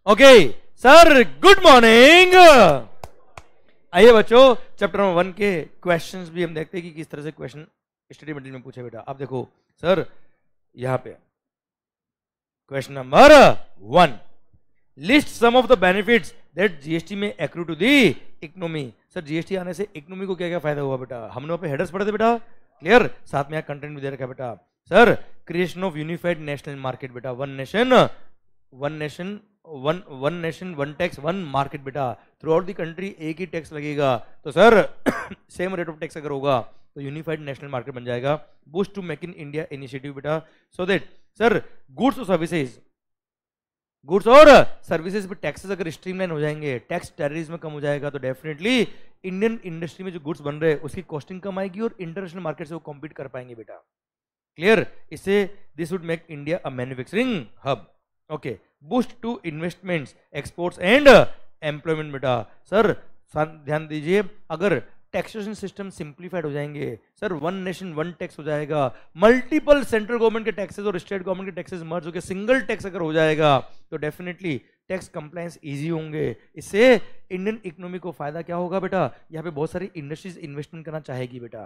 Okay sir, good morning. आइए बच्चों, chapter number 1 के क्वेश्चंस भी हम देखते हैं कि किस तरह से क्वेश्चन स्टडी मटेरियल में पूछे। बेटा आप देखो सर, यहां पे question number 1, list some of the benefits that GST में accrue to the economy. Sir GST आने से इकोनॉमी को क्या क्या फायदा हुआ बेटा? हमने वहां पे हेडर्स पढ़े थे बेटा, क्लियर, साथ में यहाँ कंटेंट भी दे रखा है बेटा। Sir creation of unified national market बेटा, one nation one tax one market बेटा, थ्रू आउट द कंट्री एक ही टैक्स लगेगा। तो sir same rate of tax अगर होगा तो यूनिफाइड नेशनल मार्केट बन जाएगा। Boost to make in India initiative बेटा, सो दैट सर गुड्स और सर्विसेज पे टैक्सेस अगर स्ट्रीमलाइन हो जाएंगे, टैक्स टेररिज्म कम हो जाएगा, तो डेफिनेटली इंडियन इंडस्ट्री में जो गुड्स बन रहे हैं उसकी कॉस्टिंग कम आएगी और इंटरनेशनल मार्केट से वो कॉम्पीट कर पाएंगे बेटा, क्लियर। इससे this would make India a manufacturing hub. Okay, boost to investments, exports and employment बेटा। सर ध्यान दीजिए, अगर टैक्सेशन सिस्टम सिंप्लीफाइड हो जाएंगे, sir one nation one tax हो जाएगा, मल्टीपल सेंट्रल गवर्नमेंट के टैक्सेस और स्टेट गवर्नमेंट के टैक्सेस मर्ज होकर सिंगल टैक्स अगर हो जाएगा, तो डेफिनेटली टैक्स कंप्लायंस इजी होंगे। इससे इंडियन इकोनॉमी को फायदा क्या होगा बेटा? यहाँ पे बहुत सारी इंडस्ट्रीज इन्वेस्टमेंट करना चाहेगी बेटा,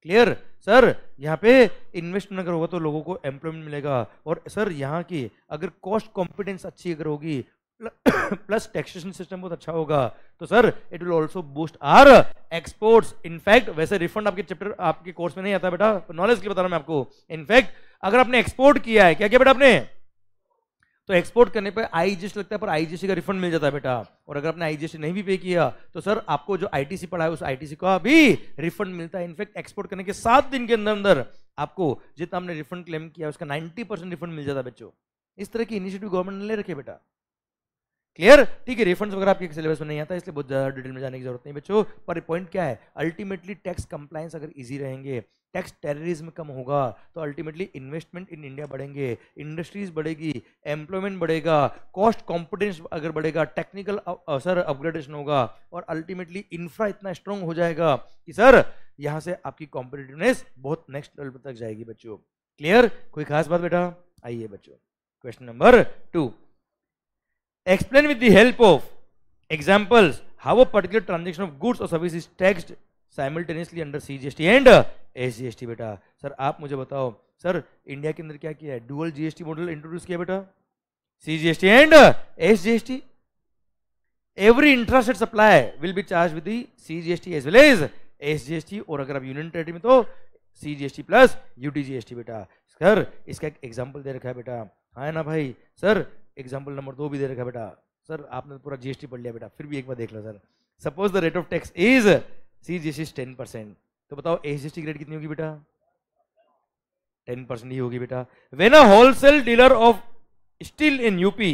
क्लियर। सर यहाँ पे इन्वेस्टमेंट अगर होगा तो लोगों को एम्प्लॉयमेंट मिलेगा, और सर यहाँ की अगर कॉस्ट कॉम्पिटेंस अच्छी अगर होगी प्लस टैक्सेशन सिस्टम बहुत अच्छा होगा, तो sir it will also boost our exports. In fact वैसे रिफंड आपके चैप्टर आपके कोर्स में नहीं आता बेटा, नॉलेज के लिए बता रहा हूं मैं आपको। इनफैक्ट अगर आपने एक्सपोर्ट किया है, क्या किया बेटा आपने, तो एक्सपोर्ट करने पर आईजीएसटी लगता है, पर आईजीएसटी का रिफंड मिल जाता है बेटा। और अगर आपने आईजीएसटी नहीं भी पे किया तो सर आपको जो आईटीसी पड़ा है उस आईटीसी का भी रिफंड मिलता है। इनफैक्ट एक्सपोर्ट करने के 7 दिन के अंदर अंदर आपको जितना आपने रिफंड क्लेम किया उसका 90% रिफंड मिल जाता है बच्चों। इस तरह की इनिशिएटिव गवर्नमेंट ने ले रखे बेटा, क्लियर, ठीक है। रिफंड्स वगैरह आपके सिलेबस में नहीं आता, इसलिए बहुत ज्यादा डिटेल में जाने की जरूरत नहीं बच्चों। पर पॉइंट क्या है, अल्टीमेटली टैक्स कंप्लायंस अगर इजी रहेंगे, टैक्स टेररिज्म कम होगा, तो अल्टीमेटली इन्वेस्टमेंट इन इंडिया बढ़ेंगे, इंडस्ट्रीज बढ़ेगी, एम्प्लॉयमेंट बढ़ेगा, कॉस्ट कॉम्पिटेंस अगर बढ़ेगा, टेक्निकल सर अपग्रेडेशन होगा, और अल्टीमेटली इंफ्रा इतना स्ट्रांग हो जाएगा कि सर यहां से आपकी कॉम्पिटिटिवनेस बहुत नेक्स्ट लेवल तक जाएगी बच्चों, क्लियर। कोई खास बात बेटा? आइए बच्चों, question number 2, explain with the help of examples how a particular transaction of goods or service is taxed simultaneously under CGST and SGST बेटा। सर आप मुझे बताओ, सर इंडिया के अंदर क्या किया है, डुअल जीएसटी मॉडल इंट्रोड्यूस किया बेटा, CGST and SGST। Every intrastate supply will be charge with the CGST as well as SGST, और अगर आप यूनियन टेरिटरी में तो CGST प्लस UTGST बेटा। सर इसका एक एग्जाम्पल दे रखा है बेटा, हाँ ना भाई। सर एग्जाम्पल नंबर 2 भी दे रखा है बेटा। सर आपने पूरा जीएसटी पढ़ लिया बेटा, फिर भी एक बार देख लो sir. Suppose the rate of tax is CGST 10%, तो बताओ SGST रेट कितनी होगी बेटा? 10% ही होगी बेटा। When a wholesale dealer of steel in UP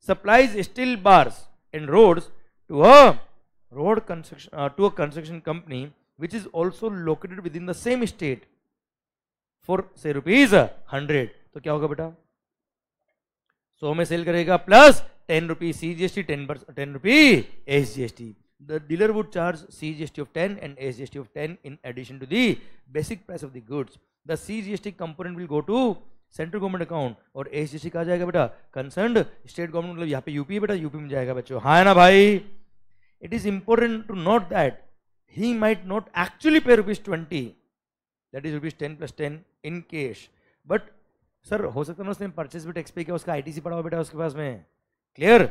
supplies steel bars and rods to a construction company which is also located within the same state for say ₹100, तो क्या होगा बेटा? 100 में सेल करेगा plus 10 rupee CGST, 10 rupee SGST। The dealer would charge CGST of 10 and SGST of 10 in addition to the basic price of the goods. The CGST component will go to central government account, और SGST कहा जाएगा बेटा concerned state government, मतलब यहाँ पे UP बेटा, UP में जाएगा बच्चों, हाँ है ना भाई। It is important to note that he might not actually pay ₹20, that is ₹10 + 10 in cash, but sir हो सकता है ना उसने परचेज भी टैक्स पे किया, उसका आईटीसी पड़ा हुआ बेटा उसके पास में, क्लियर।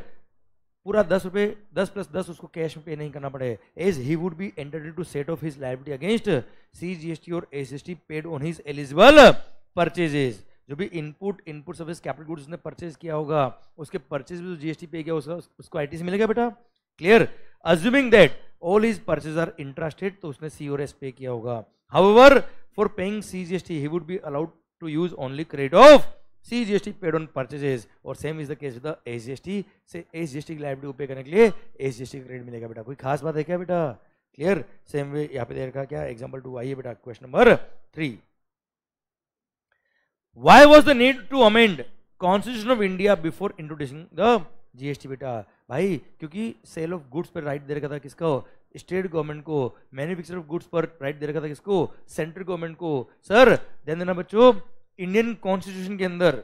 पूरा 10 रुपए 10 + 10 उसको कैश में पे नहीं करना पड़े, as he would be entitled to set off his liability against CGST और SGST paid on his eligible purchases. जो भी इनपुट सर्विस कैपिटल गुड्स उसने परचेज किया होगा, उसके परचेज में जो GST पे किया उसको आईटीसी मिलेगा बेटा, clear. Assuming that all his purchase are intrastate, तो उसने C और S पे किया होगा। However for paying CGST he would be allowed to use only credit of CGST paid on purchases, और same is the case with the SGST से SGST की liability को पे करने के लिए SGST का क्रेडिट मिलेगा बेटा। कोई खास बात है क्या बेटा? क्लियर। सेम वे यहाँ पे दे रखा क्या, एग्जांपल 2 आइए बेटा, question number 3, why was the need to amend constitution of India before introducing the GST बेटा? भाई क्योंकि सेल ऑफ गुड्स पर राइट दे रखा था किसको? स्टेट गवर्नमेंट को। मैन्युफैक्चर ऑफ गुड्स पर राइट दे रखा था किसको? सेंट्रल गवर्नमेंट को। सर ध्यान देना बच्चों, इंडियन कॉन्स्टिट्यूशन के अंदर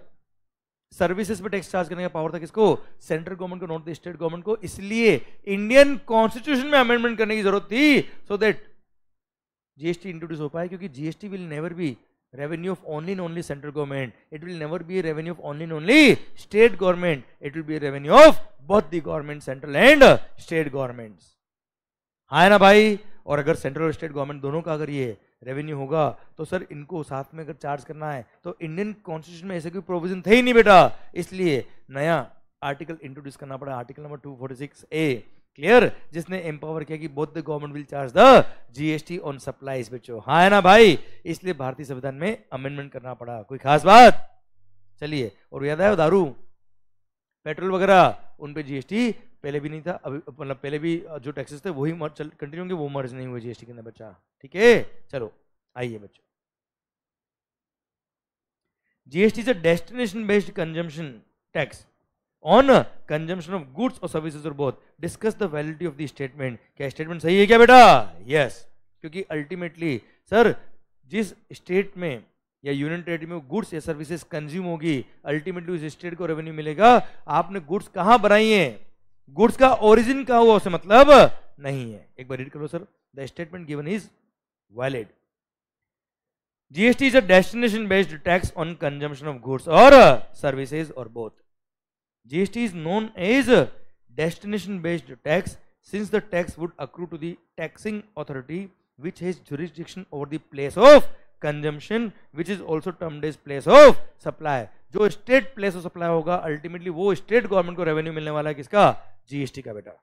सर्विसेज पे टैक्स चार्ज करने का पावर था किसको? सेंट्रल गवर्नमेंट को, नॉट द स्टेट गवर्नमेंट को। इसलिए इंडियन कॉन्स्टिट्यूशन में अमेंडमेंट करने की जरूरत थी सो दैट जीएसटी इंट्रोड्यूस हो पाए, क्योंकि GST will never be revenue of only and only central government. It will never be a revenue of only and only state government. It will be a revenue of both the government, central and state governments. हाँ है ना भाई? और अगर central और state government दोनों का अगर ये रेवेन्यू होगा तो सर इनको साथ में अगर चार्ज करना है तो इंडियन कॉन्स्टिट्यूशन में ऐसे कोई प्रोविजन थे ही नहीं बेटा, इसलिए नया आर्टिकल इंट्रोड्यूस करना पड़ा, आर्टिकल नंबर 246A, क्लियर, जिसने एम्पावर किया कि both the government will charge the GST on supplies बच्चों। हाँ है ना भाई? इसलिए भारतीय संविधान में अमेंडमेंट करना पड़ा। कोई खास बात? चलिए, और याद है दारू, पेट्रोल वगैरह, उन पे जीएसटी पहले भी नहीं था, अभी मतलब पहले भी जो टैक्सेस थे वही कंटिन्यू होंगे, वो मर्ज नहीं हुए जीएसटी के अंदर बच्चा। ठीक है, चलो आइए बच्चों। GST is a destination based consumption tax on consumption of goods और सर्विसेज और both. Discuss the validity of the statement. क्या स्टेटमेंट सही है क्या बेटा? यस, क्योंकि अल्टीमेटली सर जिस स्टेट में या यूनियन टेरिटरी में गुड्स या सर्विसेज कंज्यूम होगी, अल्टीमेटली उस स्टेट को रेवेन्यू मिलेगा। आपने गुड्स कहां बनाई है, गुड्स का ओरिजिन का हुआ उससे मतलब नहीं है। एक बार रीड करो sir, the statement given is valid. GST is a destination based tax on consumption of goods और सर्विसेज और both. GST is known as destination based tax since the tax would accrue to the taxing authority which has jurisdiction over the place of consumption, which is also termed as place of supply. जो state place of supply होगा ultimately वो state government को revenue मिलने वाला है किसका? GST का बेटा।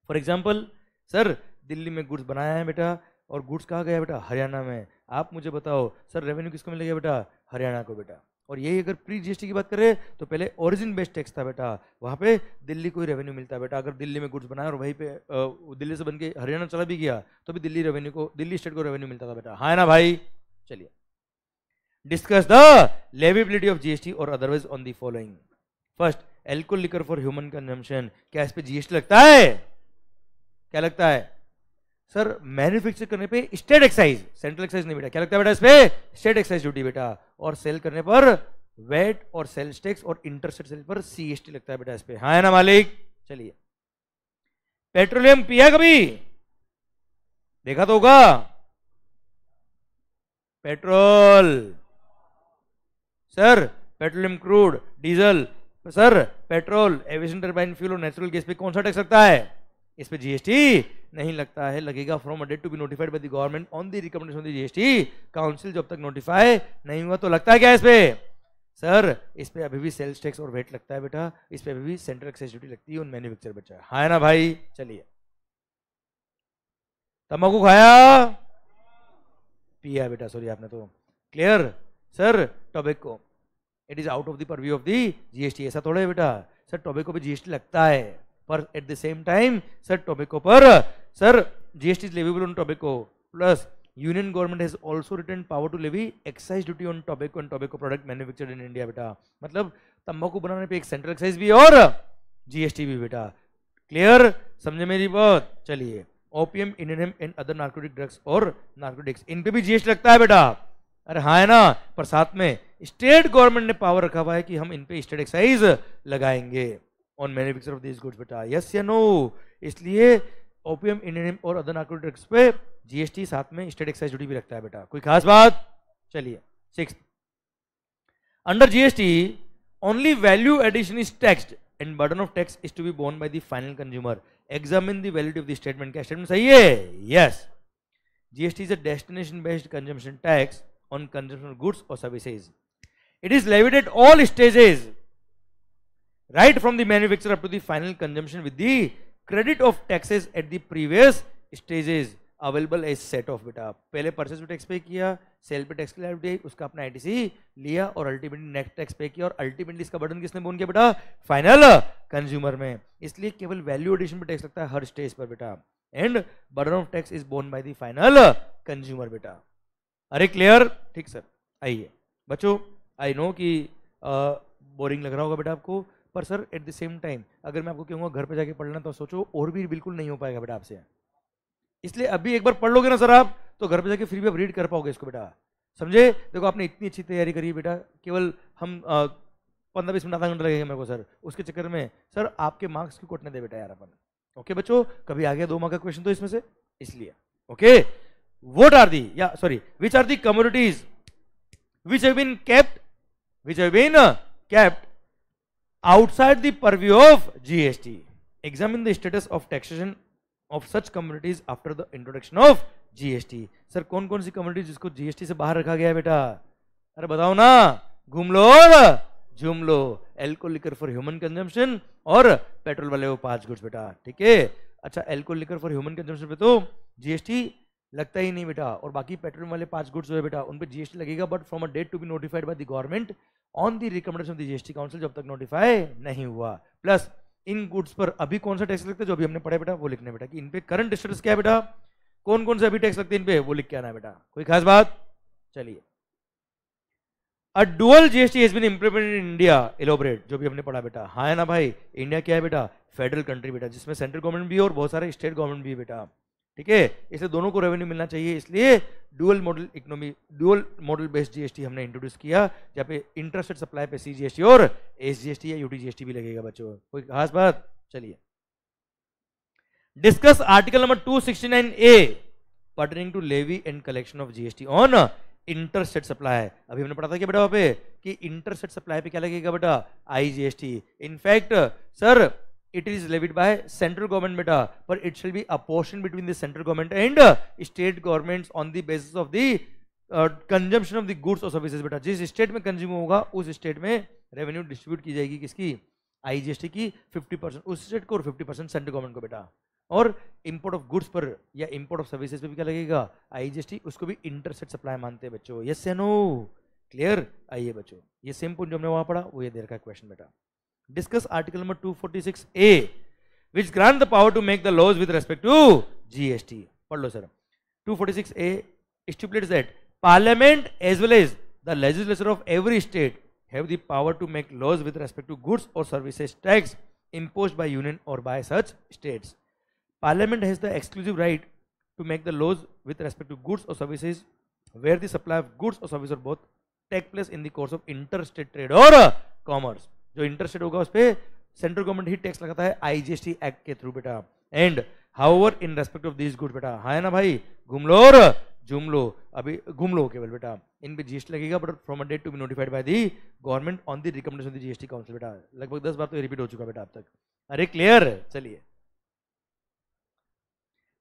फॉर एग्जांपल सर दिल्ली में गुड्स बनाया है बेटा और गुड्स कहाँ गया बेटा? हरियाणा में। आप मुझे बताओ सर रेवेन्यू किसको मिलेगा बेटा? हरियाणा को बेटा। और यही अगर प्री जीएसटी की बात करें तो पहले ओरिजिन बेस्ड टैक्स था बेटा, वहां पे दिल्ली को ही रेवेन्यू मिलता है बेटा। अगर दिल्ली में गुड्स बनाया और वहीं पे दिल्ली से बन के हरियाणा चला भी गया तो भी दिल्ली स्टेट को रेवेन्यू मिलता था बेटा। हाँ है ना भाई? चलिए, discuss the leviability of GST और otherwise on the following. First, alcohol liquor for human consumption. क्या इस पे जीएसटी लगता है? क्या लगता है सर? मैन्युफैक्चर करने पे स्टेट एक्साइज, सेंट्रल एक्साइज नहीं बेटा। क्या लगता है बेटा इस पे? स्टेट एक्साइज ड्यूटी बेटा। और सेल करने पर वेट और सेल्स टैक्स और इंटरस्टेट सेल पर सीएसटी लगता है बेटा इस पे। हाँ है ना मालिक? चलिए, पेट्रोलियम पिया कभी? देखा तो होगा petrol sir, petroleum crude, diesel sir, petrol, aviation turbine fuel और नेचुरल गैस पे कौन सा टैक्स लगता है? इस पे जीएसटी नहीं लगता है। लगेगा from a date to be notified by the government on the recommendation of the GST council. जब तक नोटिफाई नहीं हुआ तो लगता है क्या इस पे? सर इस पे अभी भी सेल्स टैक्स और वेट लगता है बेटा। इस पे अभी भी सेंट्रल एक्साइज ड्यूटी लगती है ऑन मैन्युफैक्चर बच्चा। हाँ है ना भाई? चलिए, तंबाकू खाया पिया बेटा, सॉरी आपने तो। Clear sir? Tobacco, it is out of the purview of the GST. ऐसा थोड़ा है बेटा सर, टोबैको पे जीएसटी लगता है पर at the same time sir tobacco पर sir GST is leviable on tobacco plus union government has also retain power to levy excise duty on tobacco and tobacco product manufactured in India बेटा। मतलब तंबाकू बनाने पे एक central excise भी और GST भी बेटा। क्लियर? समझे मेरी बात? चलिए, OPM, Indian and other narcotic drugs और नार्कोटिक्स, इन पे भी जीएसटी लगता है बेटा। अरे हाँ है ना? पर साथ में स्टेट गवर्नमेंट ने पावर रखा हुआ है कि हम इन पे स्टेट एक्साइज लगाएंगे on manufacture of this goods बेटा। यस या नो? इसलिए ओपीएम, इंडियन और अदर नार्कोटिक ड्रग्स पे जीएसटी साथ में स्टेट एक्साइज ड्यूटी भी लगता है बेटा। कोई खास बात? चलिए, 6, under GST only value addition is taxed and burden of tax is to be borne by the final consumer. Examine the validity of the statement. क्या स्टेटमेंट सही है? Yes, GST is a destination based consumption tax on consumption of goods और services. It is levied at all stages right from the manufacture up to the final consumption with the credit of taxes at the previous stages available as set off बेटा। पहले purchase पे tax पे किया, cell पे tax के लिए उसका अपना आईटीसी लिया और अल्टीमेटली नेट टैक्स पे किया और अल्टीमेटली इसका बर्डन किसने बोन किया बेटा? फाइनल कंज्यूमर में। इसलिए केवल वैल्यू एडिशन पे टैक्स लगता है हर स्टेज पर बेटा and burden of tax is borne by the final consumer बेटा। अरे क्लियर? ठीक सर। आइए बच्चों, आई नो कि बोरिंग लग रहा होगा बेटा आपको, पर sir at the same time अगर मैं आपको कहूँगा घर पे जाके पढ़ना तो सोचो और भी बिल्कुल नहीं हो पाएगा बेटा आपसे। इसलिए अभी एक बार पढ़ लोगे ना सर आप तो घर पे जाके फिर भी आप रीड कर पाओगे इसको बेटा। समझे? देखो आपने इतनी अच्छी तैयारी करी बेटा, केवल हम 15-20 मिनट आधा घंटा लगेगा मेरे को सर, उसके चक्कर में सर आपके मार्क्स क्यों कटने दे बेटा यार अपन। ओके बच्चों, कभी आ गया 2 मार्क का क्वेश्चन तो इसमें से, इसलिए okay. What are the which are the commodities which have been kept outside the purview of GST. Examine the status of taxation of such commodities after the introduction of GST. Sir कौन कौन सी communities जिसको GST से बाहर रखा गया है बेटा, अरे बताओ ना, घूम लो और झूम लो। Alcohol liquor for human consumption और पेट्रोल वाले वो 5 गुड्स बेटा, ठीक है। अच्छा alcohol liquor for human consumption पे तो जीएसटी लगता ही नहीं बेटा, और बाकी पेट्रोल वाले 5 गुड्स जो है बेटा उन पे जीएसटी लगेगा, but from a date to be notified by the government on the recommendation of the GST council, जब तक नोटिफाई नहीं हुआ। प्लस इन गुड्स पर अभी कौन सा टैक्स लगता है जो अभी हमने पढ़ा बेटा वो लिखना है बेटा, कि इन पे करंट स्टेटस क्या है बेटा, कौन कौन से अभी टैक्स लगते हैं इन पे वो लिख के आना है बेटा। कोई खास बात, चलिए। A dual GST has been implemented in India, elaborate, जो भी हमने पढ़ा बेटा। हाँ है ना भाई, इंडिया क्या है बेटा, फेडरल कंट्री बेटा, जिसमें सेंट्रल गवर्नमेंट भी है और बहुत सारे स्टेट गवर्नमेंट भी है बेटा, ठीक है। इसलिए दोनों को रेवेन्यू मिलना चाहिए, इसलिए dual model economy, dual model based GST हमने इंट्रोड्यूस किया, जहाँ पे इंटरेस्टेड सप्लाई पे सीजीएसटी और एसजीएसटी या यूटीजीएसटी भी लगेगा बच्चों। कोई खास बात, चलिए। Discuss article number 269A pertaining to levy and collection of GST on interstate supply. अभी हमने पढ़ा था कि बेटा वहां पे कि इंटरस्टेट सप्लाई पे क्या लगेगा बेटा, IGST. In fact sir it is levied by central government beta, but it shall be a portion between the central government and state governments on the basis of the consumption of the goods or services बेटा। जिस state में consume होगा उस state में revenue distribute की जाएगी, किसकी, IGST की 50% उस स्टेट को और 50% सेंट्रल गवर्नमेंट को बेटा। और इंपोर्ट ऑफ गुड्स पर या इंपोर्ट ऑफ सर्विसेज पे भी क्या लगेगा, आईजीएसटी, उसको भी इंटरस्टेट सप्लाई मानते हैं बच्चों। यस या नो, क्लियर। आइए बच्चों, ये सेम पॉइंट जो हमने वहां पढ़ा वो ये देर का क्वेश्चन बेटा। Discuss article number 246A which grant the power to make the laws with respect to GST. पढ़ लो sir. 246A stipulates that Parliament as well as the legislature of every state have the power to make laws with respect to goods or services tax imposed by union or by such states. Parliament has the exclusive right to make the laws with respect to goods or services where the supply of goods or services or both take place in the course of interstate trade or commerce. जो interstate होगा उस पे central government ही tax लगाता है IGST act के through बेटा। And however in respect of this goods बेटा, हाँ है ना भाई, घूम लो और झूम लो, अभी घूम लो केवल बेटा, इन पे जीएसटी लगेगा, but from a date to be notified by the government on the recommendation of the GST council बेटा। लगभग 10 बार तो रिपीट हो चुका बेटा अब तक, अरे क्लियर। चलिए,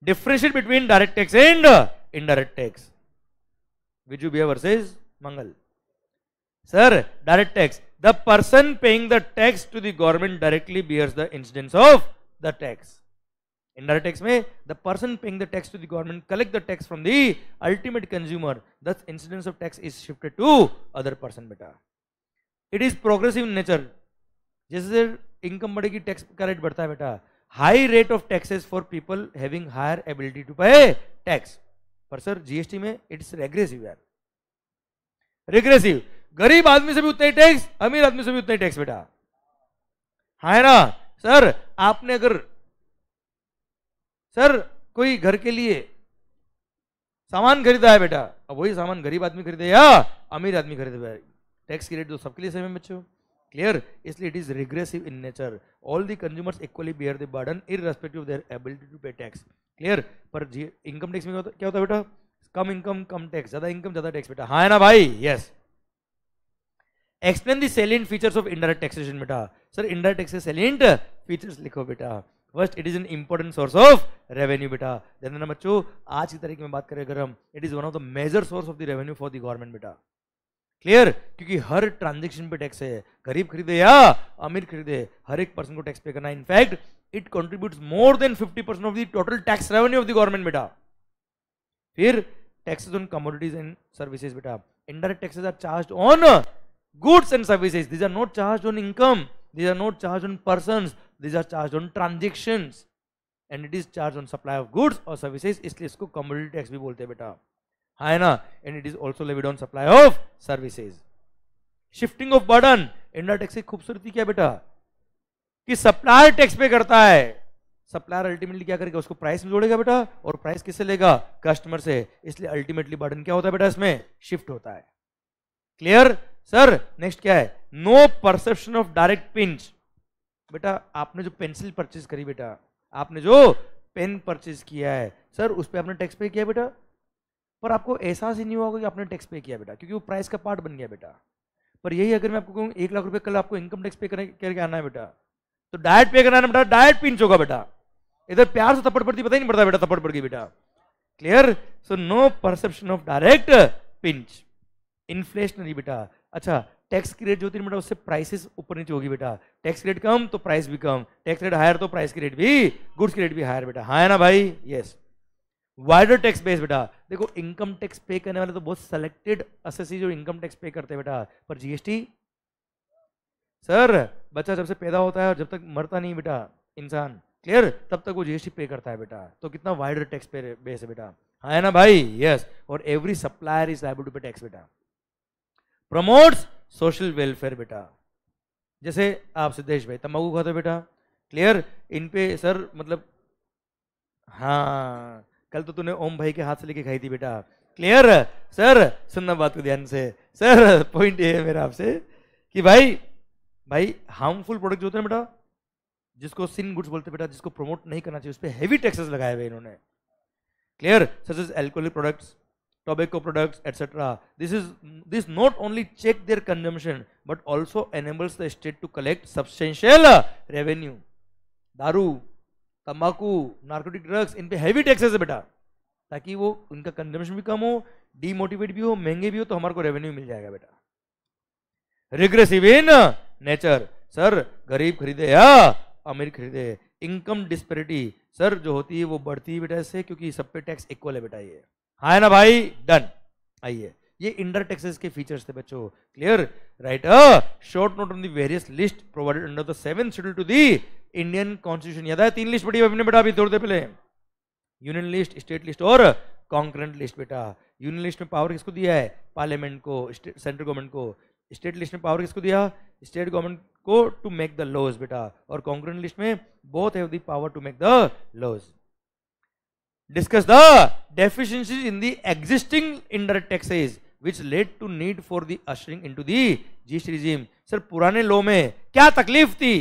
differentiate between direct tax and indirect tax, विजू बिया वर्सेस मंगल। Sir direct tax, the person paying the tax to the government directly bears the incidence of the tax. Indirect tax में the person paying the tax to the government collect the tax from the ultimate consumer, thus incidence of tax is shifted to other person बेटा। It is progressive in nature, जैसे income बढ़ेगी tax का rate बढ़ता है बेटा। High rate of taxes for people having higher ability to pay tax, पर sir GST में it's regressive यार, रेग्रेसिव। गरीब आदमी से भी उतना ही टैक्स, अमीर आदमी से भी उतना ही टैक्स बेटा, है ना। सर आपने अगर सर कोई घर के लिए सामान खरीदा है बेटा, अब वही सामान गरीब आदमी खरीदे या अमीर आदमी खरीदे, टैक्स की रेट तो सबके लिए सेम है बच्चों, क्लियर। इसलिए it is regressive in nature, all the consumers equally bear the burden irrespective of their ability to pay tax, clear. पर इनकम टैक्स में क्या होता है बेटा, कम इनकम कम टैक्स, ज्यादा इनकम ज्यादा टैक्स बेटा, हाँ है ना भाई, yes. Explain the salient features of indirect taxation बेटा। सर इनडायरेक्ट टैक्स के सैलिएंट फीचर्स लिखो बेटा। First, it is an important source of revenue बेटा। ध्यान देना बच्चों, आज की तारीख में बात करें अगर हम, it is one of the major source of the revenue for the government बेटा, क्लियर। क्योंकि हर ट्रांजेक्शन पे टैक्स है, गरीब खरीदे या अमीर खरीदे, हर एक पर्सन को टैक्स पे करना है। In fact it contributes more than 50% of the total tax revenue of the government बेटा। फिर taxes on commodities and services बेटा। Indirect taxes are charged on goods and services, these are not charged on income, these are not charged on persons, these are charged on transactions, and it is charged on supply of goods or services, इसलिए इसको commodity tax भी बोलते हैं बेटा, है ना। and it is also levied on supply of services. shifting of burden, indirect tax की खूबसूरती क्या बेटा, कि सप्लायर टैक्स पे करता है, सप्लायर अल्टीमेटली क्या करेगा, उसको प्राइस में जोड़ेगा बेटा, और प्राइस किससे लेगा, कस्टमर से, इसलिए अल्टीमेटली बर्डन क्या होता है बेटा, इसमें शिफ्ट होता है, क्लियर। सर नेक्स्ट क्या है, no perception of direct pinch. बेटा आपने जो पेंसिल परचेज करी, बेटा आपने जो पेन परचेज किया है सर, उस पर आपने टैक्स पे किया बेटा, पर आपको एहसास ही नहीं होगा कि आपने टैक्स पे किया बेटा, क्योंकि वो प्राइस का पार्ट बन गया बेटा। पर यही अगर मैं आपको कहूँ 1 लाख रुपए कल आपको इनकम टैक्स पे करके आना है बेटा, तो डायरेक्ट पे करना है बेटा, डायरेक्ट पिंच होगा बेटा। इधर प्यार से थप्पड़ पड़ती पता ही नहीं पड़ता बेटा, थप्पड़ पड़ गई बेटा। Clear? So no perception of direct pinch. Inflationary बेटा, अच्छा टैक्स की रेट जो होती है बेटा उससे प्राइसेस ऊपर नीचे होगी बेटा, टैक्स रेट कम तो प्राइस भी कम, टैक्स रेट हायर तो प्राइस की रेट भी, गुड्स की रेट भी हायर बेटा, हाँ है ना भाई? यस। वाइडर टैक्स बेस बेटा, देखो इनकम टैक्स पे करने वाले तो बहुत सेलेक्टेड असेसी जो इनकम टैक्स पे करते हैं बेटा, पर जीएसटी सर बच्चा जब से पैदा होता है और जब तक मरता नहीं बेटा इंसान, क्लियर, तब तक वो जीएसटी पे करता है बेटा। तो कितना वाइडर टैक्स पे बेस है बेटा, हाँ है ना भाई? यस। और every supplier is liable to pay tax बेटा। प्रमोट्स सोशल वेलफेयर बेटा, जैसे आप सिद्धेश भाई तंबाकू खाते हो बेटा, क्लियर, इन पे सर मतलब हाँ कल तो तूने ओम भाई के हाथ से लेके खाई थी बेटा, क्लियर। सर सुनना बात को ध्यान से, सर पॉइंट ये है मेरा आपसे कि भाई हार्मफुल प्रोडक्ट जो होते हैं बेटा, जिसको सिन गुड्स बोलते हैं बेटा, जिसको प्रमोट नहीं करना चाहिए, उस पर हेवी टैक्सेस लगाए हुए इन्होंने, clear, such as alcoholic products, tobacco products, etc. This not only check their consumption but also enables the state to collect substantial revenue. दारू, तंबाकू, नार्कोटिक ड्रग्स, इन पे हैवी टैक्सेस है बेटा, ताकि वो उनका कंजम्पशन भी कम हो, डीमोटिवेट भी हो, महंगे भी हो, तो हमारे को रेवेन्यू मिल जाएगा बेटा। रिग्रेसिव इन नेचर, सर गरीब खरीदे या अमीर खरीदे, इनकम डिस्पेरिटी सर जो होती है वो बढ़ती है बेटा इससे, क्योंकि सब पे टैक्स इक्वल है बेटा, ये हाँ है ना भाई? डन। आइए, ये इंडायरेक्ट टैक्सेस के फीचर्स थे बच्चों, clear. Write a short note on the various list provided under the 7th schedule to the Indian constitution. याद है 3 लिस्ट पढ़ी हमने बेटा अभी थोड़ी देर पहले, यूनियन लिस्ट, स्टेट लिस्ट और कॉन्करेंट लिस्ट बेटा। यूनियन लिस्ट में पावर किसको दिया है? पार्लियामेंट को, सेंट्रल गवर्नमेंट को। स्टेट लिस्ट में पावर किसको दिया? स्टेट गवर्नमेंट को टू मेक द लॉज बेटा, और कॉन्करेंट लिस्ट में both have the power to make the laws. Discuss the deficiencies in the existing indirect taxes which led to need for the ushering into the GST regime. Sir पुराने law में क्या तकलीफ थी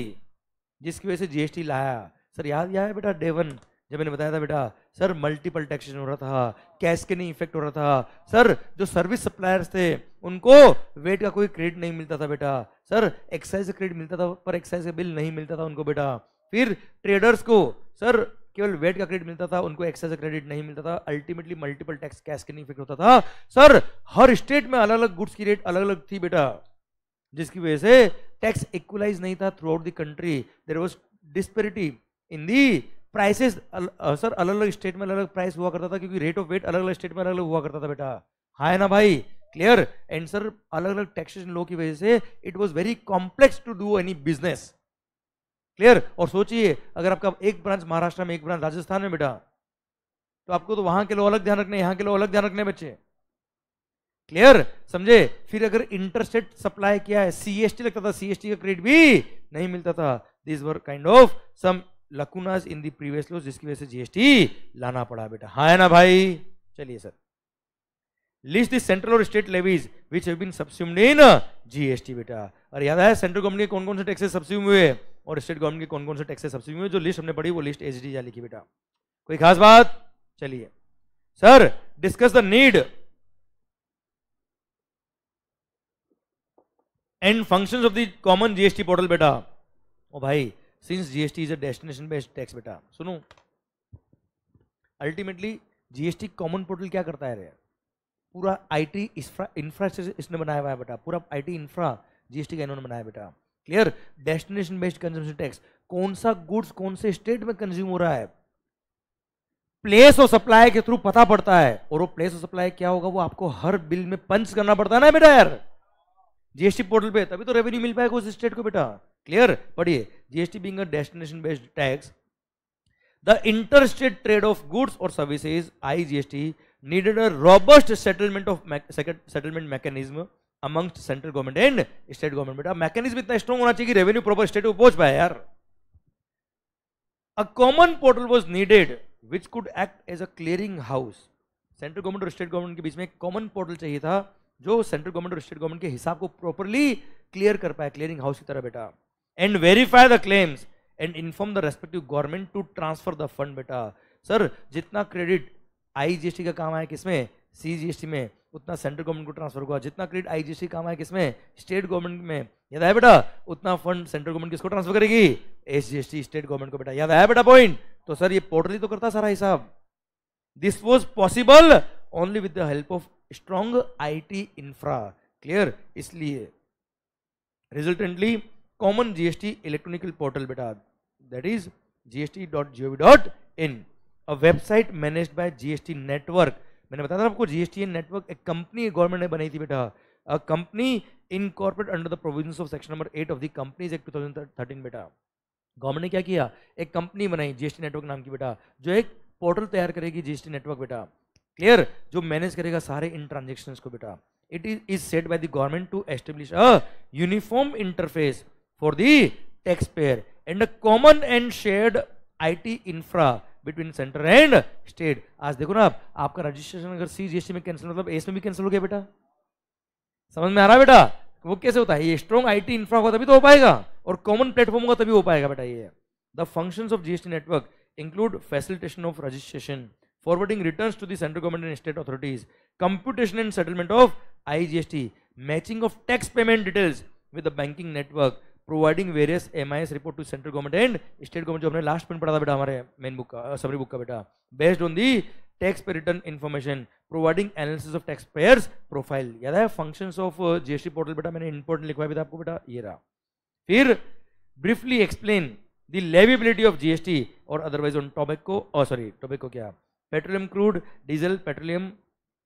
जिसकी वजह से GST लाया? सर याद है बेटा डे 1 जब मैंने बताया था बेटा, सर मल्टीपल टैक्सेशन हो रहा था, कैस्केडिंग इफेक्ट हो रहा था, सर जो सर्विस सप्लायर्स थे उनको वेट का कोई क्रेडिट नहीं मिलता था बेटा, सर एक्साइज का क्रेडिट मिलता था पर एक्साइज का बिल नहीं मिलता था उनको बेटा, फिर ट्रेडर्स को सर केवल वेट का क्रेडिट मिलता था, उनको एक्साइज क्रेडिट नहीं मिलता था, ultimately multiple tax cascading effect होता था। सर हर स्टेट में अलग अलग गुड्स की रेट अलग अलग थी बेटा, जिसकी वजह से टैक्स इक्वलाइज नहीं था throughout the country, there was disparity in the prices. Sir अलग अलग स्टेट में अलग अलग प्राइस हुआ करता था, क्योंकि रेट ऑफ वेट अलग अलग स्टेट में अलग अलग हुआ करता था बेटा, हाँ है ना भाई? क्लियर। एंड सर अलग अलग टैक्सेशन लॉ की वजह से it was very complex to do any business, clear. और सोचिए अगर आपका एक ब्रांच महाराष्ट्र में, एक ब्रांच राजस्थान में बेटा, तो आपको तो वहां के लोग अलग ध्यान रखने, यहाँ के लोग अलग ध्यान रखने बच्चे, क्लियर, समझे। फिर अगर इंटरस्टेट सप्लाई किया है, सीएसटी लगता था, सीएसटी का क्रेडिट भी नहीं मिलता था। This were kind of some lacunas in the previous laws, जिसकी वजह से जीएसटी लाना पड़ा बेटा, हाँ है ना भाई? चलिए सर, लिस्ट द सेंट्रल और state levies which have been subsumed in GST बेटा। और याद है सेंट्रल गवर्नमेंट के कौन कौन से टैक्सेस सबस्यूम हुए और स्टेट गवर्नमेंट के कौन कौन से टैक्सेस सबस्यूम हुए? जो लिस्ट हमने पढ़ी वो लिस्ट एचडी लिखी बेटा, कोई खास बात? चलिए sir, discuss the need and functions of the common GST portal बेटा। ओ भाई, since GST is a destination based tax बेटा, सुनो, अल्टीमेटली जीएसटी कॉमन पोर्टल क्या करता है रे? पूरा आईटी इंफ्रास्ट्रक्चर इसने बनाया हुआ है बेटा, पूरा आईटी इंफ्रा जीएसटी का इन्होंने बनाया बेटा, clear. Destination based consumption tax, कौन सा गुड्स कौन से स्टेट में कंज्यूम हो रहा है, प्लेस ऑफ सप्लाई के थ्रू पता पड़ता है, और वो प्लेस ऑफ सप्लाई क्या होगा वो आपको हर बिल में पंच करना पड़ता है ना बेटा यार, जीएसटी पोर्टल पे, तभी तो रेवेन्यू मिल पाएगा उस स्टेट को बेटा, क्लियर। पढ़िए, GST being a destination based tax, the interstate trade of goods और services IGST needed a robust settlement mechanism amongst central government and state government बेटा। मैकेनिज्म इतना स्ट्रॉन्ग होना चाहिए कि रेवेन्यू प्रॉपर स्टेट को पहुंच पाए यार। A common portal was needed which could act as a clearing house। Central government और स्टेट गवर्नमेंट के बीच में एक कॉमन पोर्टल चाहिए था जो सेंट्रल गवर्नमेंट और स्टेट गवर्नमेंट के हिसाब को प्रॉपरली क्लियर कर पाए, क्लियरिंग हाउस की तरह बेटा। And verify the claims and inform the respective government to transfer the fund बेटा। सर जितना क्रेडिट आईजीएसटी का काम आया किसमें, सीजीएसटी में, उतना सेंट्रल गवर्नमेंट को ट्रांसफर हुआ। जितना क्रेडिट आईजीएसटी काम आया किसमें, स्टेट गवर्नमेंट में, याद है बेटा, उतना फंड सेंट्रल गवर्नमेंट किसको ट्रांसफर करेगी, एसजीएसटी, स्टेट गवर्नमेंट को बेटा। याद है बेटा पॉइंट। तो सर ये पोर्टली तो करता सारा हिसाब। This was possible only with the help of strong IT infra. Clear. इसलिए resultantly common GST electronical portal बेटा, that is gst.gov.in, a website managed by GST network. मैंने बताया था आपको जीएसटी नेटवर्क एक कंपनी गवर्नमेंट ने बनाई थी बेटा, a company incorporate under the provisions of section number 8 of the companies act 2013 बेटा। गवर्नमेंट ने क्या किया, एक कंपनी बनाई जीएसटी नेटवर्क नाम की बेटा, जो एक पोर्टल तैयार करेगी जीएसटी नेटवर्क बेटा। क्लियर। जो मैनेज करेगा सारे इन ट्रांजेक्शंस को बेटा। It is set by the government to establish a uniform interface for the tax payer and a common and shared IT infra between centre and state. आज देखो ना आपका रजिस्ट्रेशन अगर सीजीएसटी में कैंसिल मतलब एस में भी कैंसिल हो गया बेटा। समझ में आ रहा है बेटा। वो कैसे होता है, ये स्ट्रॉन्ग आईटी इंफ्रा होगा तभी तो हो पाएगा, और कॉमन प्लेटफॉर्म होगा तभी हो पाएगा बेटा। ये the functions of GST network include facilitation of registration, forwarding returns to the central government and state authorities, computation and settlement of IGST, matching of tax payment details with the banking network, providing various MIS report to central government and state government, जो हमने last में पढ़ा था बेटा हमारे main book का, summary book का बेटा, based on the tax pay return information, providing analysis of taxpayers profile। याद है functions of GST portal बेटा, मैंने important लिखवाया भी था आपको बेटा, ये रहा। फिर briefly explain the leviability of GST or otherwise on tobacco, tobacco क्या, petroleum crude, diesel, petroleum,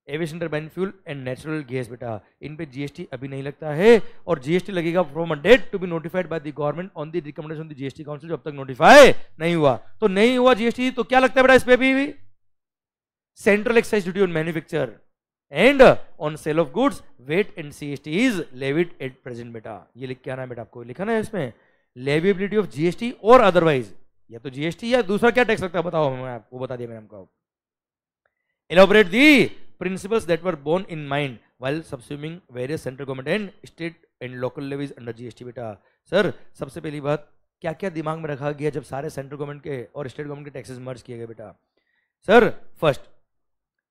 aviation turbine fuel and natural gas बेटा। इन पे जीएसटी अभी नहीं लगता है, और जीएसटी लगेगा from a date to be notified by the government on the recommendation of the GST council. जब तक नोटिफाई नहीं हुआ तो नहीं हुआ जीएसटी, तो क्या लगता है बेटा इस पे भी, central excise duty on manufacture and on sale of goods, VAT and CST is levied at present बेटा। ये लिख के आना है बेटा, आपको लिखा है इसमें लेविएबिलिटी ऑफ जीएसटी और अदरवाइज, या तो जीएसटी या दूसरा क्या टैक्स लगता है बताओ, मैं आपको बता दिया मैंने आपको। Elaborate the principles that were borne in mind while subsuming various central government and state and local levies under GST बेटा। सर सबसे पहली बात क्या क्या दिमाग में रखा गया जब सारे सेंट्रल गवर्नमेंट के और स्टेट गवर्नमेंट के टैक्सेस मर्ज किए गए बेटा। Sir first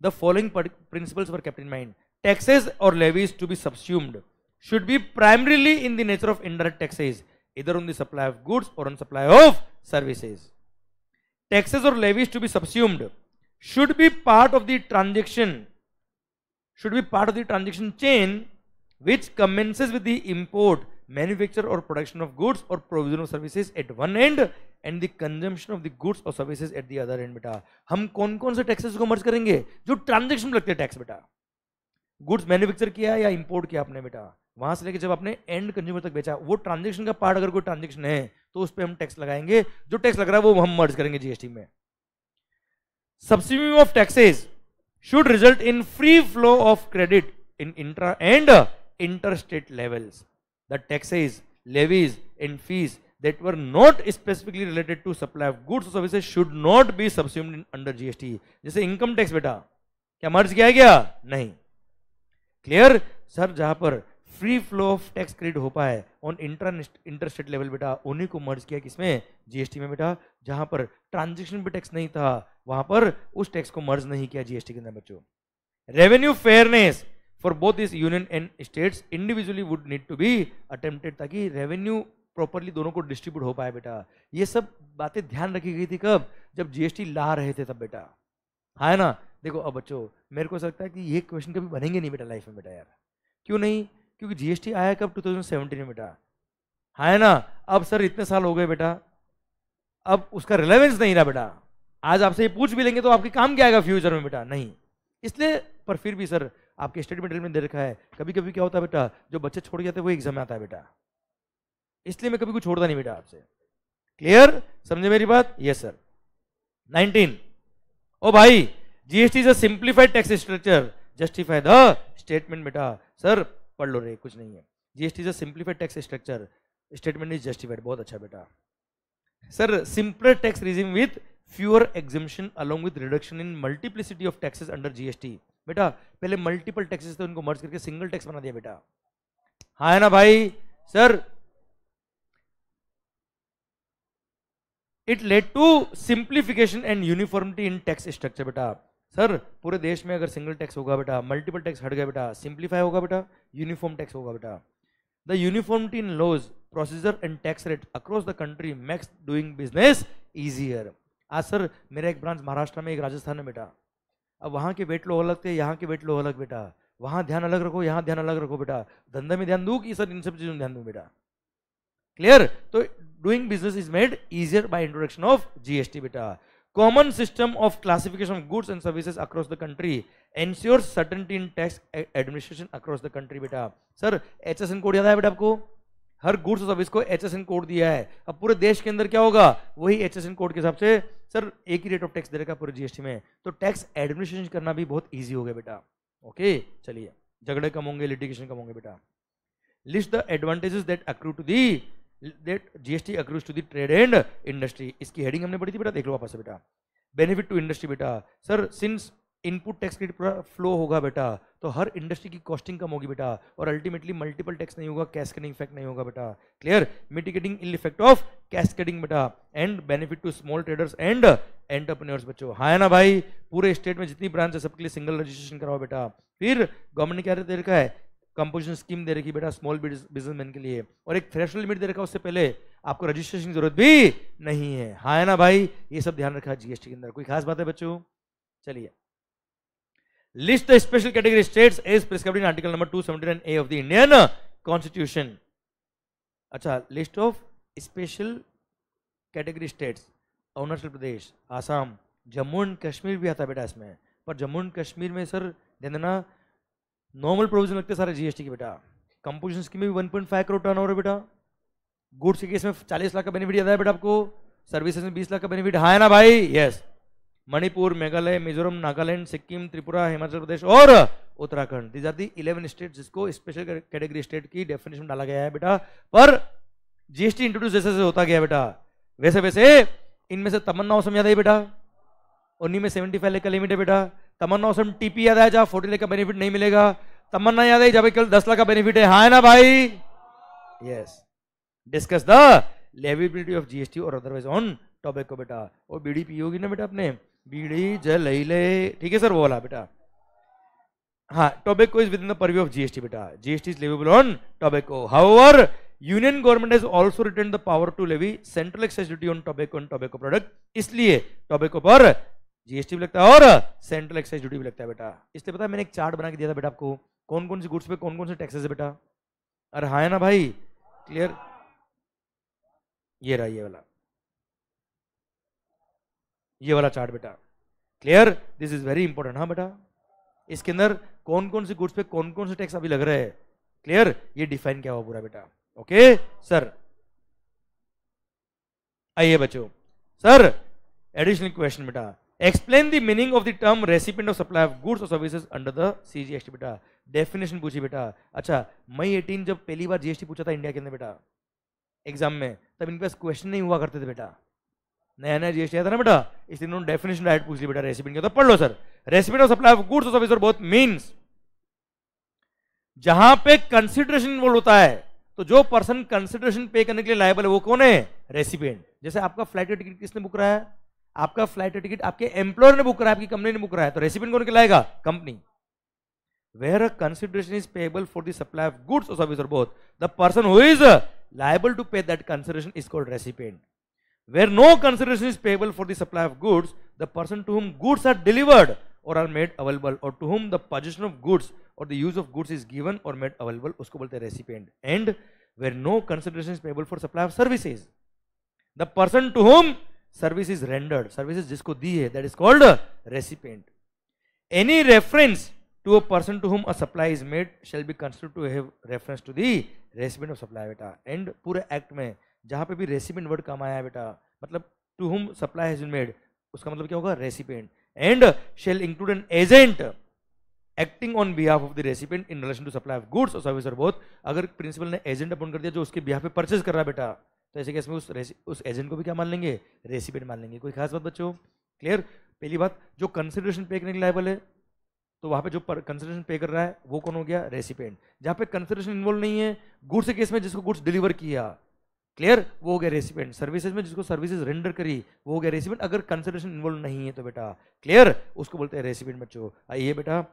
the following principles were kept in mind, taxes और levies to be subsumed should be primarily in the nature of indirect taxes, either on the supply of goods or on supply of services. Taxes or levies to be subsumed should be part of the transaction chain which commences with the import, manufacture or production of goods or provision of services at one end and the consumption of the goods or services at the other end बेटा। हम कौन कौन से taxes को मर्ज करेंगे, जो transaction में लगते हैं टैक्स बेटा। गुड्स मैन्युफैक्चर किया या इंपोर्ट किया आपने बेटा, वहां से लेकर जब आपने एंड कंज्यूमर तक बेचा, वो ट्रांजेक्शन का पार्ट अगर कोई ट्रांजेक्शन है तो उस पर हम टैक्स लगाएंगे, जो टैक्स लग रहा है वो हम मर्ज करेंगे जीएसटी में। Subsuming of taxes should result in free flow of credit in intra and interstate levels. The taxes, levies and fees that were not specifically related to supply of goods or services should not be subsumed under GST। जैसे income tax बेटा क्या मर्ज किया गया, नहीं। Clear sir, जहां पर free flow of tax credit हो पाए ऑन इंटरस्टेट लेवल बेटा, उन्हीं को मर्ज किया किसमें, जीएसटी में बेटा। जहां पर ट्रांजैक्शन पे टैक्स नहीं था वहां पर उस टैक्स को मर्ज नहीं किया जीएसटी के अंदर बच्चों। Revenue fairness for both this union and states individually would need to be attempted, ताकि रेवेन्यू प्रॉपरली दोनों को डिस्ट्रीब्यूट हो पाए बेटा। ये सब बातें ध्यान रखी गई थी कब, जब जीएसटी ला रहे थे तब बेटा, है ना। देखो अब बच्चों मेरे को लगता है कि ये क्वेश्चन कभी बनेंगे नहीं बेटा लाइफ में बेटा यार। क्यों नहीं, क्योंकि जीएसटी आया कब, 2017 में बेटा, है ना। अब सर इतने साल हो गए बेटा, अब उसका रिलेवेंस नहीं रहा बेटा। आज आपसे ये पूछ भी लेंगे तो आपके काम क्या आएगा फ्यूचर में बेटा, नहीं। इसलिए पर फिर भी सर आपके स्टेटमेंट में दे रखा है, कभी कभी क्या होता है बेटा, जो बच्चे छोड़ जाते हैं वो एग्जाम में आता है बेटा, इसलिए मैं कभी कुछ छोड़ता नहीं बेटा आपसे। क्लियर, समझे मेरी बात। Yes sir. 19 ओ भाई, GST is a simplified tax structure, justify the statement बेटा। सर पढ़ लो रे, कुछ नहीं है। GST is a simplified tax structure, statement is justified, बहुत अच्छा बेटा। Sir simpler tax regime with fewer exemption along with reduction in multiplicity of taxes under GST बेटा पहले मल्टीपल टैक्सेस थे, उनको मर्ज करके सिंगल टैक्स बना दिया बेटा। हाँ है ना भाई? Sir it led to simplification and uniformity in tax structure बेटा। सर पूरे देश में अगर सिंगल टैक्स होगा बेटा, मल्टीपल टैक्स हट गया बेटा, सिंप्लीफाई होगा बेटा, यूनिफॉर्म टैक्स होगा बेटा। The uniformity in laws, procedure and tax rate across the country makes doing business easier. आज सर मेरा एक ब्रांच महाराष्ट्र में, एक राजस्थान में बेटा, अब वहाँ के वेट लो अलग थे, यहाँ के वेट लो अलग बेटा, वहाँ ध्यान अलग रखो, यहाँ ध्यान अलग रखो बेटा, धंधे में ध्यान दूँ कि सर इन सब चीज़ों में ध्यान दूँ बेटा। क्लियर? तो doing business is made easier by introduction of GST बेटा। Common system of classification of goods and services across the country ensures certainty in tax administration across the country बेटा। सर एचएसएन कोड याद है बेटा आपको? हर goods और service को HSN code दिया है। अब पूरे देश के अंदर क्या होगा, वही एचएसएन कोड के हिसाब से सर एक ही रेट ऑफ टैक्स दे रखा पूरे जीएसटी में, तो टैक्स एडमिनिस्ट्रेशन करना भी बहुत ईजी हो गया बेटा। ओके चलिए, झगड़े कम होंगे, लिटिगेशन कम होंगे बेटा। List the advantages that accrue to the that GST accrues to the trade and industry। इसकी हेडिंग हमने पढ़ी थी बेटा, देख लो वापस से बेटा। बेनिफिट टू इंडस्ट्री बेटा, sir since input tax credit पूरा फ्लो होगा बेटा, तो हर इंडस्ट्री की कॉस्टिंग कम होगी बेटा, और अल्टीमेटली मल्टीपल टैक्स नहीं होगा, कैस्केडिंग इफेक्ट नहीं होगा बेटा। Clear? Mitigating ill effect of cascading बेटा, and benefit to small traders and entrepreneurs बच्चों। हाँ है ना भाई? पूरे स्टेट में जितनी ब्रांच है सबके लिए सिंगल रजिस्ट्रेशन कराओ बेटा। फिर गवर्नमेंट ने क्या दे रखा है, कंपोजिशन स्कीम दे रखी बेटा स्मॉल बिजनेसमैन के लिए, और एक थ्रेशोल्ड लिमिट दे रखा, उससे पहले आपको रजिस्ट्रेशन की जरूरत भी नहीं है। हाँ है ना भाई? ये सब ध्यान रखा जीएसटी के अंदर। कोई खास बात है बच्चों? चलिए, list the special category states as prescribed in article number 279A of the Indian constitution. अच्छा, list of special category states, Arunachal Pradesh, Assam, Jammu and Kashmir भी आता है बेटा इसमें, पर जम्मू एंड कश्मीर में सर ध्यान देना नॉर्मल प्रोविजन लगते हैं सारे जीएसटी के बेटा। कंपोजिशन स्कीम में भी 1.5 करोड़ टर्नओवर है बेटा। गुड्स के केस में 40 लाख का बेनिफिट याद है बेटा आपको, सर्विसेज में 20 लाख का बेनिफिट। हाँ है ना भाई? यस। मणिपुर, मेघालय, मिजोरम, नागालैंड, सिक्किम, त्रिपुरा, हिमाचल प्रदेश और Uttarakhand, these are the 11 state जिसको स्पेशल कैटेगरी स्टेट की डेफिनेशन डाला गया है बेटा। पर जीएसटी इंट्रोड्यूस जैसे जैसे होता गया बेटा, वैसे वैसे इनमें से तमन्ना औसम याद है बेटा, उन्हीं में 75 लाख का लिमिट है बेटा। तमन्ना औसम टीपी याद है, जहाँ 40 लाख का बेनिफिट नहीं मिलेगा। तमन्ना याद है जब केवल 10 लाख का बेनिफिट है। हाँ है ना भाई? Yes. Discuss the leviability of GST और अदरवाइज ऑन टोबैको बेटा। और बीड़ी पी होगी ना बेटा आपने, बीड़ी जलैले, ठीक है सर, वो वाला बेटा। हाँ, tobacco is within the purview of GST बेटा। GST is leviable on tobacco. However union government has also retained the power to levy central excise duty on tobacco and tobacco product, इसलिए tobacco पर GST भी लगता है और central excise duty भी लगता है बेटा। इसलिए पता है मैंने एक चार्ट बना के दिया था बेटा आपको, कौन कौन सी गुड्स पे कौन कौन से टैक्सेस है बेटा। अरे हाँ है ना भाई? क्लियर? ये रहा ये वाला चार्ट बेटा। Clear? This is very important. हाँ बेटा, इसके अंदर कौन कौन सी गुड्स पे कौन कौन से टैक्स अभी लग रहे हैं, क्लियर, ये डिफाइन किया हुआ पूरा बेटा। ओके सर, आइए बच्चों, सर एडिशनल क्वेश्चन बेटा, explain the meaning of the term recipient of supply of goods और सर्विसेज अंडर द सीजीएसटी बेटा। डेफिनेशन पूछी बेटा। अच्छा, मई 18 जब पहली बार जीएसटी पूछा था इंडिया के अंदर बेटा एग्जाम में, तब इनके पास क्वेश्चन नहीं हुआ करते थे बेटा, नया नया जीएसटी आया था ना बेटा, इसलिए इन्होंने डेफिनेशन डायरेक्ट पूछ ली बेटा रेसिपिएंट का। तो पढ़ लो sir, recipient of supply of goods और सर्विसेज बोथ मींस जहां पे कंसिडरेशन इन्वॉल्व होता है, तो जो पर्सन कंसिडरेशन पे करने के लिए लायबल है वो कौन है? रेसिपिएंट। जैसे आपका फ्लाइट का टिकट किसने बुक कराया है? आपका फ्लाइट का टिकट आपके एम्प्लॉयर ने बुक कराया, आपकी कंपनी ने बुक कराया, तो रेसिपिएंट कौन कहलाएगा? Company. Where a consideration is payable for the supply of goods or service or both, the person who is liable to pay that consideration is called recipient. Where no consideration is payable for the supply of goods, the person to whom goods are delivered or are made available, or to whom the possession of goods or the use of goods is given or made available, उसको बोलते हैं recipient. And where no consideration is payable for supply of services, the person to whom service is rendered, services जिसको दी है, that is called recipient. Any reference to a person to whom a supply is made shall be considered to have reference to the recipient of supply बेटा। And पूरे act में जहां पे भी recipient word काम आया है बेटा, मतलब to whom supply has been made, उसका मतलब क्या होगा? Recipient. And shall include an agent acting on behalf of the recipient in relation to supply of goods or service or both। अगर प्रिंसिपल ने एजेंट अपॉइंट कर दिया जो उसके बिहाफ पे परचेज कर रहा है बेटा, तो ऐसे केस में उस एजेंट को भी क्या मान लेंगे? रेसिपिएंट मान लेंगे। कोई खास बात बच्चों? क्लियर? पहली बात, जो कंसिडरेशन पे करने के लायबल है तो वहां पे जो कंसिडरेशन पे कर रहा है वो कौन हो गया? रेसिपिएंट। जहां पे कंसिडरेशन इन्वॉल्व नहीं है, गुड्स के केस में जिसको गुड्स डिलीवर किया, क्लियर, वो हो गया रेसिपिएंट। सर्विसेज में जिसको सर्विसेज रेंडर करी वो हो गया रेसिपिएंट। अगर कंसिडरेशन इन्वॉल्व नहीं है तो बेटा क्लियर, उसको बोलते हैं रेसिपिएंट बच्चों। आइए बेटा,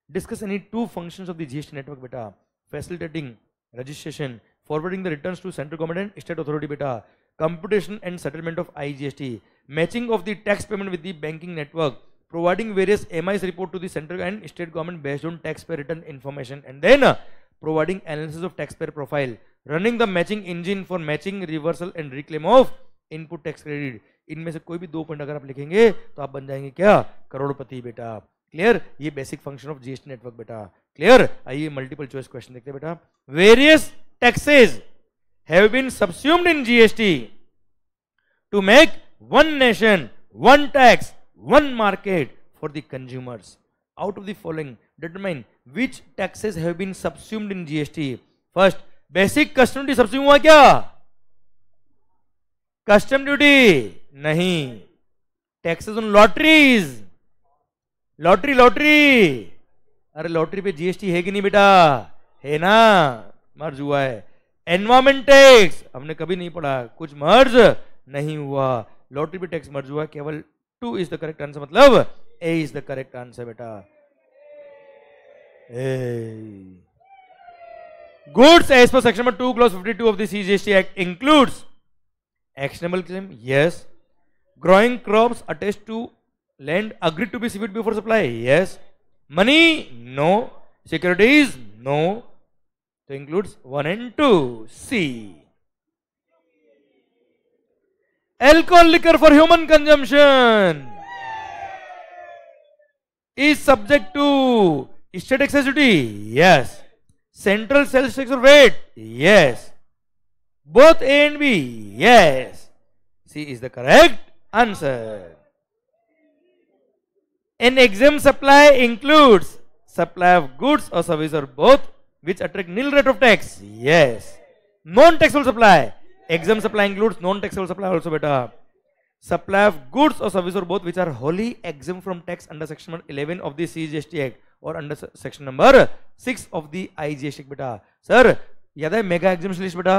discuss any two functions of the GST network बेटा। Facilitating registration, forwarding the returns to central government and state authority बेटा, computation and settlement of IGST, matching of the tax payment with the banking network, providing various MIs report to the central and state government based on taxpayer return information, and then providing analysis of taxpayer profile, running the matching engine for matching, reversal and reclaim of input tax credit। इनमें से कोई भी 2 point अगर आप लिखेंगे तो आप बन जाएंगे क्या? करोड़पति बेटा। क्लियर, ये basic function of GST network बेटा। क्लियर, आइए मल्टीपल चॉइस क्वेश्चन देखते हैं बेटा। Various taxes have been subsumed in GST to make one nation one tax one market for the consumers. Out of the following, determine which taxes have been subsumed in GST. First, basic custom duty subsume हुआ क्या? Custom duty नहीं। Taxes on lotteries, lottery, अरे lottery पे GST है कि नहीं बेटा? है ना, मर्ज हुआ है। एनवायरमेंट टैक्स हमने कभी नहीं पढ़ा, कुछ मर्ज नहीं हुआ। लॉटरी पे टैक्स मर्ज हुआ, केवल 2 is the correct answer, मतलब A is the correct answer बेटा। Goods as per section number 2 clause 52 of the CGST Act includes actionable claim, yes. Growing crops attached to land agreed to be ceded before supply, yes. Money, no. Securities, no. So includes 1 and 2, C. Alcohol liquor for human consumption is subject to state excise duty, yes. Central sales tax or VAT, yes. Both A and B, yes. C is the correct answer. An exempt supply includes supply of goods or service or both which attract nil rate of tax, yes. Non-taxable supply, exempt supply includes non-taxable supply also beta. Supply of goods or service or both which are wholly exempt from tax under section 11 of the CGST Act or under section number 6 of the IGST Act बेटा। Sir याद है mega exemption list बेटा?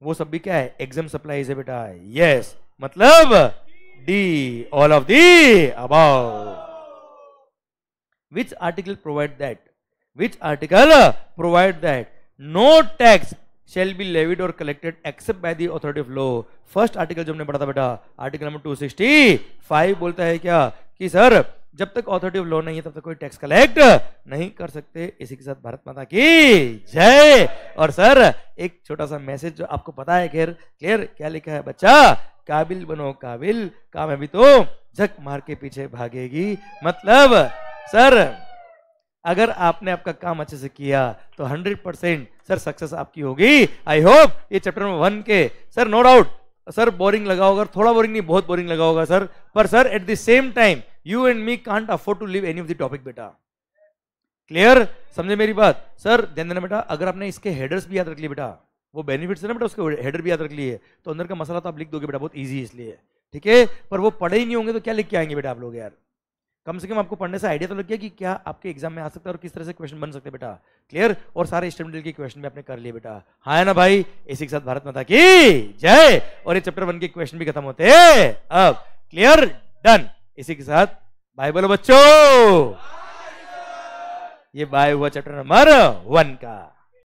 वो सब भी क्या है? Exam supplies है बेटा, यस। मतलब D, all of the above. Which article provide that? Which article provide that no tax shall be levied or collected except by the authority of law? First article जो हमने पढ़ा था बेटा, article number 265 बोलता है क्या कि सर जब तक ऑथोरिटी ऑफ लॉ नहीं है तब तक कोई टैक्स कलेक्ट नहीं कर सकते। इसी के साथ भारत माता की जय। और सर एक छोटा सा मैसेज जो आपको पता है, खैर क्लियर, क्या लिखा है बच्चा? काबिल बनो काबिल, काम है भी तो झक मार के पीछे भागेगी। मतलब सर अगर आपने आपका काम अच्छे से किया तो 100% सर सक्सेस आपकी होगी। आई होप ये चैप्टर नंबर 1 के sir no doubt sir boring लगा होगा, थोड़ा बोरिंग नहीं बहुत बोरिंग लगा होगा सर, पर sir at the same time you and me can't afford to leave any of the topic बेटा। क्लियर, समझे मेरी बात? सर ध्यान देना बेटा, अगर आपने इसके हेडर्स भी याद रख लिए बेटा, वो बेनिफिट्स है ना बेटा, उसके हेडर भी याद रख लिए तो अंदर का मसला तो आप लिख दोगे बेटा, बहुत ईजी इसलिए, ठीक है। पर वो पढ़े ही नहीं होंगे तो क्या लिख के आएंगे बेटा आप लोग यार? कम से कम आपको पढ़ने से आइडिया तो लग गया कि क्या आपके एग्जाम में आ सकता है और किस तरह से क्वेश्चन बन सकते हैं बेटा। क्लियर, और सारे स्टैंडर्ड के क्वेश्चन भी आपने कर लिए बेटा, हाँ है ना भाई? इसी के साथ भारत माता की जय। और ये चैप्टर 1 के क्वेश्चन भी खत्म होते हैं अब। Clear, done. इसी के साथ बाय बोलो बच्चों। ये बाय हुआ चैप्टर नंबर 1 का।